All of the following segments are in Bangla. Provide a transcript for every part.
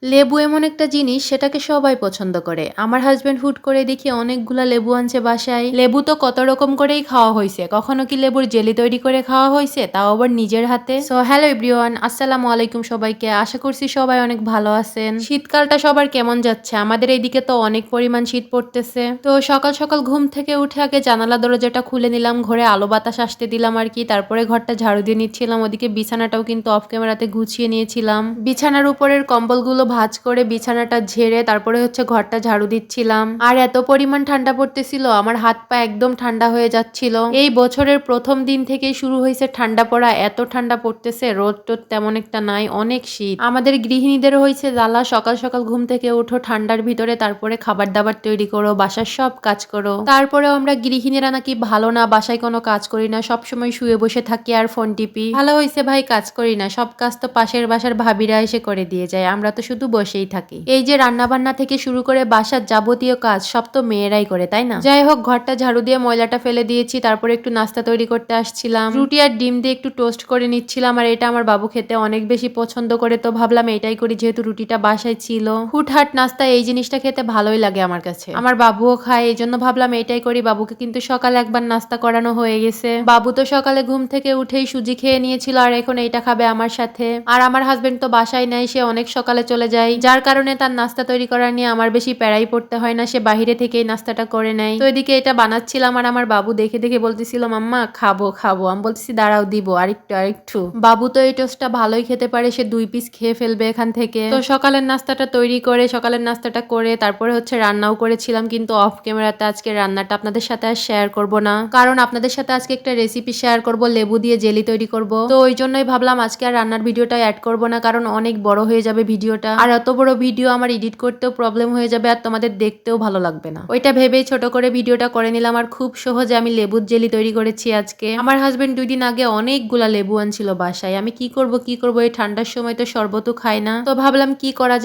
লেবু এমন একটা জিনিস সেটাকে সবাই পছন্দ করে। আমার হাজবেন্ড হুট করে দেখি অনেকগুলা লেবু আনছে বাসায়। লেবু তো কত রকম করেই খাওয়া হয়েছে, কখনো কি লেবুর জেলি তৈরি করে খাওয়া হয়েছে, তাও আবার নিজের হাতে। সো হ্যালো এভরিওয়ান, আসসালামু আলাইকুম সবাইকে। আশা করছি সবাই অনেক ভালো আছেন। শীতকালটা সবার কেমন যাচ্ছে? আমাদের এইদিকে তো অনেক পরিমাণ শীত পড়তেছে। তো সকাল সকাল ঘুম থেকে উঠে আগে জানালা দরজাটা খুলে নিলাম, ঘরে আলো বাতাস আসতে দিলাম আর কি। তারপরে ঘরটা ঝাড়ু দিয়ে নিচ্ছিলাম, ওদিকে বিছানাটাও কিন্তু অফ ক্যামেরাতে গুছিয়ে নিয়েছিলাম। বিছানার উপরের কম্বলগুলো ভাঁজ করে বিছানাটা ঝেড়ে তারপরে হচ্ছে ঘরটা ঝাড়ু দিচ্ছিলাম। আর এত পরিমাণ ঠান্ডা পড়তেছিল, আমার হাত পা একদম ঠান্ডা হয়ে যাচ্ছিল। এই বছরের প্রথম দিন থেকেই শুরু হয়েছে ঠান্ডা পড়া, এত ঠান্ডা পড়তেছে, রোদ টোদ তেমন একটা নাই, অনেক শীত। আমাদের গৃহিণীদের হয়েছে জ্বালা, সকাল সকাল ঘুম থেকে উঠো ঠান্ডার ভিতরে, তারপরে খাবার দাবার তৈরি করো, বাসার সব কাজ করো। তারপরেও আমরা গৃহিণীরা নাকি ভালো না, বাসায় কোনো কাজ করি না, সবসময় শুয়ে বসে থাকি আর ফোন টিপি। ভালো হয়েছে ভাই, কাজ করি না, সব কাজ তো পাশের বাসার ভাবিরা এসে করে দিয়ে যায়, আমরা তো শুধু বসেই থাকি। এই যে রান্না বান্না থেকে শুরু করে বাসার যাবতীয় কাজ সব তো মেয়েরাই করে, তাই না? যাই হোক, ঘরটা ঝাড়ু দিয়ে ময়লাটা ফেলে দিয়েছি, তারপরে একটু নাস্তা তৈরি করতে আসছিলাম। রুটি আর ডিম দিয়ে একটু টোস্ট করে নিচ্ছিলাম, আর এটা আমার বাবু খেতে অনেক বেশি পছন্দ করে, তো ভাবলাম এটাই করি যেহেতু রুটিটা বাসায় ছিল। হুটহাট নাস্তা এই জিনিসটা খেতে ভালোই লাগে আমার কাছে, আমার বাবুও খায়, এই জন্য ভাবলাম এটাই করি। বাবুকে কিন্তু সকালে একবার নাস্তা করানো হয়ে গেছে। বাবু তো সকালে ঘুম থেকে উঠেই সুজি খেয়ে নিয়েছিল, আর এখন এইটা খাবে আমার সাথে। আর আমার হাজবেন্ড তো বাসায় নাই, সে অনেক সকালে চলে যায়, যার কারণে তার নাস্তা তৈরি করা নিয়ে আমার বেশি প্যারাই পড়তে হয় না, সে বাহিরে থেকেই নাস্তাটা করে নেয়। তো এদিকে এটা বানাচ্ছিলাম, আর আমার বাবু দেখে দেখে বলতেছিল মাম্মা খাবো খাবো, আমি বলতেছি দাঁড়াও দিব আরেকটু আরেকটু। বাবু তো এই টোস্টটা ভালোই খেতে পারে, সে 2 পিস খেয়ে ফেলবে এখান থেকে। তো সকালের নাস্তাটা তৈরি করে, সকালের নাস্তাটা করে তারপরে হচ্ছে রান্নাও করেছিলাম, কিন্তু অফ ক্যামেরাতে আজকে রান্নাটা আপনাদের সাথে আর শেয়ার করব না, কারণ আপনাদের সাথে আজকে একটা রেসিপি শেয়ার করব, লেবু দিয়ে জেলি তৈরি করব। তো ওই জন্যই ভাবলাম আজকে আর রান্নার ভিডিওটা অ্যাড করব না, কারণ অনেক বড় হয়ে যাবে ভিডিওটা, আর এত বড় ভিডিও আমার এডিট করতেও প্রবলেম হয়ে যাবে, আর তোমাদের দেখতেও ভালো লাগবে না। ওইটা ভেবেই ছোট করে ভিডিওটা করে নিলাম, আর খুব সহজে আমি লেবুর জেলি তৈরি করেছি আজকে। আমার হাজবেন্ড 2 দিন আগে অনেকগুলা লেবু আনছিল বাসায়, আমি কি করব এই ঠান্ডার সময় তো শরবতও খাই না, তো ভাবলাম কি করা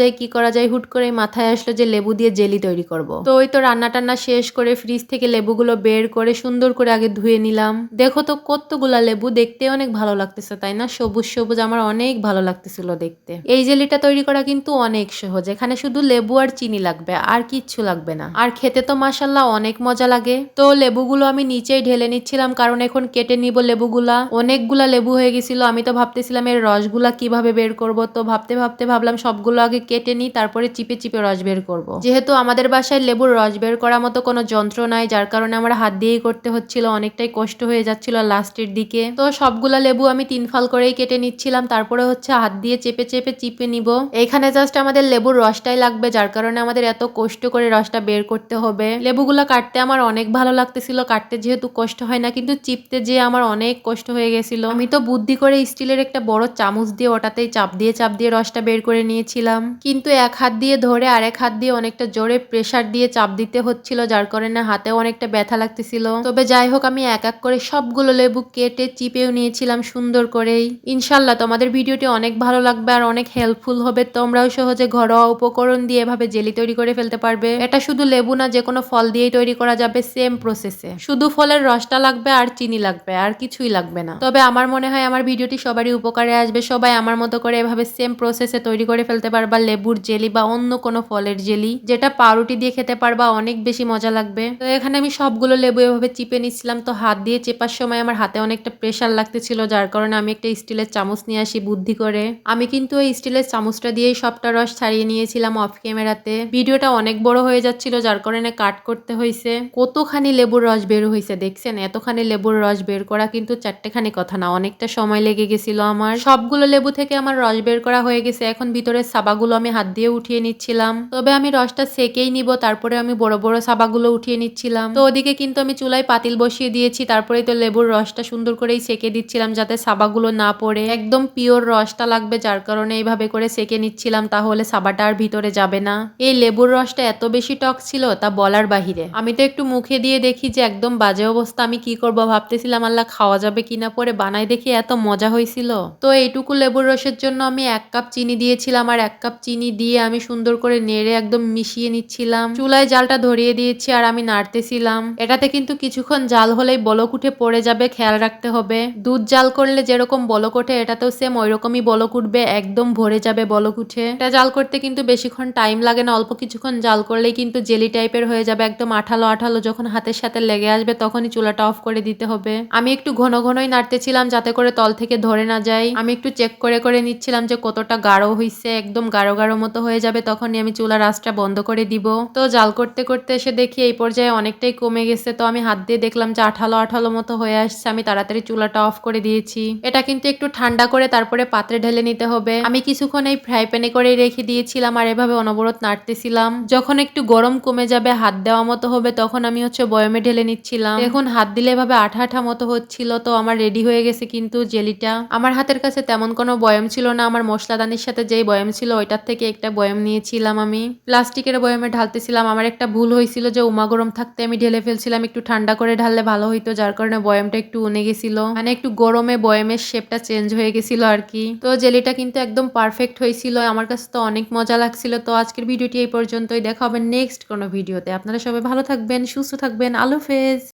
যায়, হুট করে মাথায় আসলো যে লেবু দিয়ে জেলি তৈরি করব। তো ওই তো রান্না টান্না শেষ করে ফ্রিজ থেকে লেবুগুলো বের করে সুন্দর করে আগে ধুয়ে নিলাম। দেখো তো কতগুলা লেবু, দেখতে অনেক ভালো লাগতেছে তাই না, সবুজ সবুজ, আমার অনেক ভালো লাগতেছিল দেখতে। এই জেলিটা তৈরি করা কিন্তু অনেক সহজ, এখানে শুধু লেবু আর চিনি লাগবে, আর কিচ্ছু লাগবে না, আর খেতে তো মাশাআল্লাহ অনেক মজা লাগে। তো লেবুগুলো আমি নিচেই ঢেলে নিচ্ছিলাম, কারণ এখন কেটে নিব লেবুগুলা, অনেকগুলা লেবু হয়ে গেছিল, আমি তো ভাবতেছিলাম এর রসগুলা কিভাবে বের করব, তো ভাবতে ভাবতে ভাবলাম সবগুলো আগে কেটে নিই, তারপরে চিপে চিপে রস বের করব। যেহেতু আমাদের বাসায় লেবুর রস বের করার মতো কোনো যন্ত্র নাই, যার কারণে আমার হাত দিয়েই করতে হচ্ছিল, অনেকটাই কষ্ট হয়ে যাচ্ছিল লাস্টের দিকে। তো সবগুলা লেবু আমি 3 ফাল করেই কেটে নিচ্ছিলাম, তারপরে হচ্ছে হাত দিয়ে চেপে চেপে চিপে নিব। এইখানে জাস্ট আমাদের লেবুর রসটাই লাগবে, যার কারণে আমাদের এত কষ্ট করে রসটা বের করতে হবে। লেবুগুলা কাটতে আমার অনেক ভালো লাগতেছিল, কাটতে যেহেতু কষ্ট হয় না, কিন্তু চিপতে যে আমার অনেক কষ্ট হয়ে গেছিল। আমি তো বুদ্ধি করে স্টিলের একটা বড় চামচ দিয়ে ওটাতেই চাপ দিয়ে রসটা বের করে নিয়েছিলাম, কিন্তু এক হাত দিয়ে ধরে আরেক হাত দিয়ে অনেকটা জোরে প্রেসার দিয়ে চাপ দিতে হচ্ছিল, যার কারণে হাতেও অনেকটা ব্যথা লাগতেছিল। তবে যাই হোক, আমি এক এক করে সবগুলো লেবু কেটে চিপেও নিয়েছিলাম সুন্দর করেই। ইনশাল্লাহ তোমাদের ভিডিওটি অনেক ভালো লাগবে আর অনেক হেল্পফুল হবে, তোমরাও সহজে ঘরোয়া উপকরণ দিয়ে এভাবে জেলি তৈরি করে ফেলতে পারবে। এটা শুধু লেবু না, যে কোনো ফল দিয়েই তৈরি করা যাবে সেম প্রসেসে, শুধু ফলের রসটা লাগবে আর চিনি লাগবে, আর কিছুই লাগবে না। তবে আমার মনে হয় আমার ভিডিওটি সবারই উপকারে আসবে, সবাই আমার মতো করে এভাবে সেম প্রসেসে তৈরি করে ফেলতে পারবা লেবুর জেলি বা অন্য কোনো ফলের জেলি, যেটা পাউরুটি দিয়ে খেতে পারবা, অনেক বেশি মজা লাগবে। তো এখানে আমি সবগুলো লেবু এভাবে চিপে নিচ্ছিলাম, তো হাত দিয়ে চেপার সময় আমার হাতে অনেকটা প্রেসার লাগতেছিল, যার কারণে আমি একটা স্টিলের চামচ নিয়ে আসি বুদ্ধি করে। আমি কিন্তু ওই স্টিলের চামচটা দিয়েই সবটা রস ছাড়িয়ে নিয়েছিলাম অফ ক্যামেরাতে। ভিডিওটা অনেক বড় হয়ে যাচ্ছিল, যার কারণে কাট করতে হয়েছে। কতখানি লেবুর রস বের হয়েছে দেখছেন, এতখানি লেবুর রস বের করা কিন্তু চারটেখানি কথা না, অনেকটা সময় লেগে গেছিল আমার। সবগুলো লেবু থেকে আমার রস বের করা হয়ে গেছে, এখন ভিতরের সাবাগুলো আমি হাত দিয়ে উঠিয়ে নিচ্ছিলাম। তবে আমি রসটা সেকেই নিব, তারপরে আমি বড় বড় সাবাগুলো উঠিয়ে নিচ্ছিলাম। তো ওদিকে কিন্তু আমি চুলায় পাতিল বসিয়ে দিয়েছি, তারপরে তো লেবুর রসটা সুন্দর করেই সেকে দিচ্ছিলাম, যাতে সাবাগুলো না পড়ে, একদম পিওর রসটা লাগবে, যার কারণে এইভাবে করে সেকে নিচ্ছিলাম, তাহলে সাবাটা আর ভিতরে যাবে না। এই লেবুর রসটা এত বেশি টক ছিল তা বলার বাহিরে। আমি তো একটু মুখে দিয়ে দেখি যে একদম বাজে অবস্থা, আমি কি করব ভাবতেছিলাম, আল্লাহ খাওয়া যাবে কিনা, পরে বানাই দেখি এত মজা হয়েছিল। তো এইটুকু লেবুর রসের জন্য আমি 1 কাপ চিনি দিয়েছিলাম, আর 1 কাপ চিনি দিয়ে আমি সুন্দর করে নেড়ে একদম মিশিয়ে নিচ্ছিলাম। চুলায় জালটা ধরিয়ে দিয়েছি আর আমি নাড়তেছিলাম। এটাতে কিন্তু কিছুক্ষণ জাল হলেই বলক উঠে পড়ে যাবে, খেয়াল রাখতে হবে। দুধ জাল করলে যেরকম বলক ওঠে, এটাতেও সেম ওই রকমই বলক উঠবে, একদম ভরে যাবে বলক উঠে। এটা জাল করতে কিন্তু বেশিক্ষণ টাইম লাগে না, অল্প কিছুক্ষণ জাল করলেই কিন্তু জেলি টাইপের হয়ে যাবে, একদম আঠালো আঠালো। যখন হাতের সাথে লেগে আসবে তখনই চুলাটা অফ করে দিতে হবে। আমি একটু ঘন ঘনই নাড়তেছিলাম যাতে করে তল থেকে ধরে না যায়। আমি একটু চেক করে করে নিচ্ছিলাম যে কতটা গাঢ় হইছে, একদম গাঢ় গাঢ় মতো হয়ে যাবে তখনই আমি চুলার আঁচটা বন্ধ করে দিব। তো জাল করতে করতে এসে দেখি এই পর্যায়ে অনেকটাই কমে গেছে। তো আমি হাত দিয়ে দেখলাম যে আঠালো আঠালো মতো হয়ে আসছে। আমি তাড়াতাড়ি চুলাটা অফ করে দিয়েছি। এটা কিন্তু একটু ঠান্ডা করে তারপরে পাত্রে ঢেলে নিতে হবে। আমি কিছুক্ষণ এই ফ্রাই প্যানে করে রেখে দিয়েছিলাম আর এভাবে অনবরত নাড়তেছিলাম। যখন একটু গরম কমে যাবে, হাত দেওয়া মতো হবে, তখন আমি বয়মে ঢেলে নিচ্ছিলাম। এখন হাত দিলে এভাবে আঠা আঠা মতো হচ্ছিল। তো আমার রেডি হয়ে গেছে কিন্তু জেলিটা। আমার হাতের কাছে তেমন কোনো বয়ম ছিল না, আমার মশলাদানির সাথে যেই বয়ম ছিল ওইটার থেকে একটা বয়ম নিয়েছিলাম। আমি প্লাস্টিকের বয়মে ঢালতেছিলাম। আমার একটা ভুল হয়েছিল যে উমা গরম থাকতে আমি ঢেলে ফেলছিলাম, একটু ঠান্ডা করে ঢাললে ভালো হইতো, যার কারণে বয়মটা একটু উনে গেছিল, মানে একটু গরমে বয়মের শেপটা চেঞ্জ হয়ে গেছিল আর কি। তো জেলিটা কিন্তু একদম পারফেক্ট হয়েছিল, আমার কাছে তো অনেক মজা লাগছিল। তো আজকের ভিডিওটি এই পর্যন্তই, দেখা হবে নেক্সট কোনো ভিডিওতে। আপনারা সবাই ভালো থাকবেন, সুস্থ থাকবেন, আল্লাহ হাফেজ।